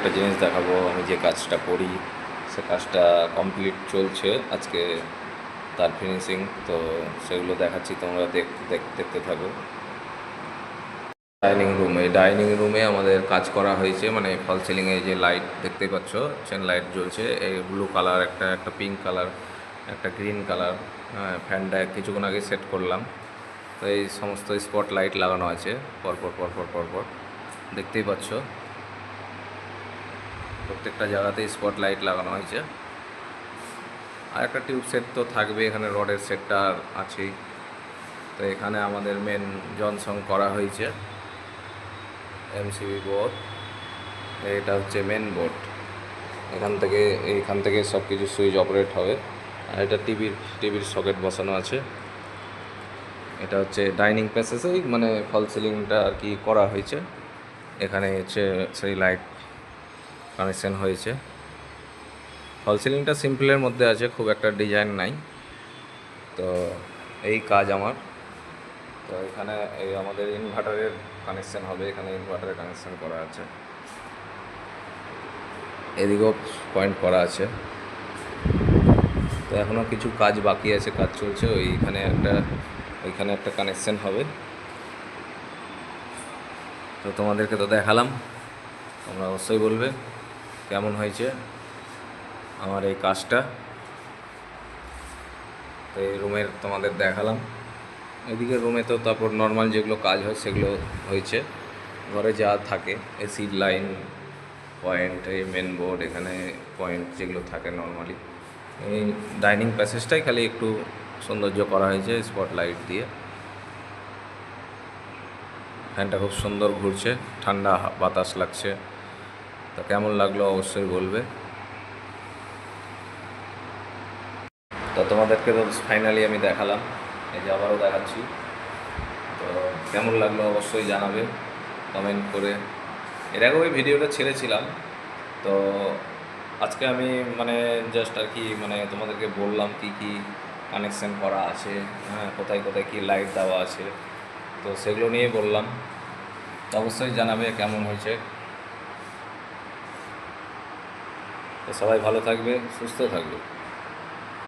একটা জিনিস দেখাবো। আমি যে কাজটা করি সে কাজটা কমপ্লিট চলছে আজকে, তার ফিনিশিং। তো সেগুলো দেখাচ্ছি, তোমরা দেখতে থাকো। ডাইনিং রুমে আমাদের কাজ করা হয়েছে, মানে ফল সিলিংয়ে যে লাইট দেখতেই পাচ্ছ, চেন লাইট জ্বলছে। এই ব্লু কালার, একটা পিঙ্ক কালার, একটা গ্রিন কালার। হ্যাঁ, ফ্যানটা কিছুক্ষণ আগে সেট করলাম। তো এই সমস্ত স্পট লাইট লাগানো আছে পরপর পরপর পরপর, দেখতেই পাচ্ছ প্রত্যেকটা জায়গাতেই স্পট লাইট লাগানো হয়েছে। আর একটা টিউব সেট তো থাকবে এখানে, রডের সেটটা আছেই। তো এখানে আমাদের মেন জনসং করা হয়েছে, এমসিবি বোর্ড। এটা হচ্ছে মেন বোর্ড। এইখান থেকে সব কিছু সুইচ অপারেট হবে। আর এটা টিভির সকেট বসানো আছে। এটা হচ্ছে ডাইনিং প্যাসেজে, মানে ফল সিলিংটা আর কি করা হয়েছে। এখানে হচ্ছে সেই লাইট কানেকশন হয়েছে। ফল সিলিংটা সিম্পলের মধ্যে আছে, খুব একটা ডিজাইন নাই। তো এই কাজ আমার। তো এখানে এই আমাদের ইনভার্টারের কানেকশন হবে, এখানে ইনভার্টারের কানেকশন করা আছে, এদিকেও পয়েন্ট করা আছে। তো এখনও কিছু কাজ বাকি আছে, কাজ চলছে। ওইখানে একটা কানেকশন হবে। তো তোমাদেরকে তো দেখালাম, তোমরা অবশ্যই বলবে কেমন হয়েছে আমার এই কাজটা। তো এই রুমের তোমাদের দেখালাম। এদিকে রুমে তো তারপর নর্মাল যেগুলো কাজ হয় সেগুলো হয়েছে। ঘরে যা থাকে এসি লাইন, পয়েন্ট, এই মেন বোর্ড, এখানে পয়েন্ট যেগুলো থাকে নর্মালি। এই ডাইনিং প্যাসেজটাই খালি একটু সৌন্দর্য করা হয়েছে স্পট লাইট দিয়ে। ফ্যানটা খুব সুন্দর ঘুরছে, ঠান্ডা বাতাস লাগছে। তো কেমন লাগলো অবশ্যই বলবে। তো তোমাদেরকে তো ফাইনালি আমি দেখালাম, এই যে আবারও দেখাচ্ছি। তো কেমন লাগলো অবশ্যই জানাবে কমেন্ট করে। এর আগেও ওই ভিডিওটা ছেড়েছিলাম। তো আজকে আমি মানে জাস্ট আর কি মানে তোমাদেরকে বললাম কি কি কানেকশান করা আছে, হ্যাঁ, কোথায় কোথায় কী লাইট দেওয়া আছে। তো সেগুলো নিয়ে বললাম। তো অবশ্যই জানাবে কেমন হয়েছে। তো সবাই ভালো থাকবে, সুস্থ থাকবে।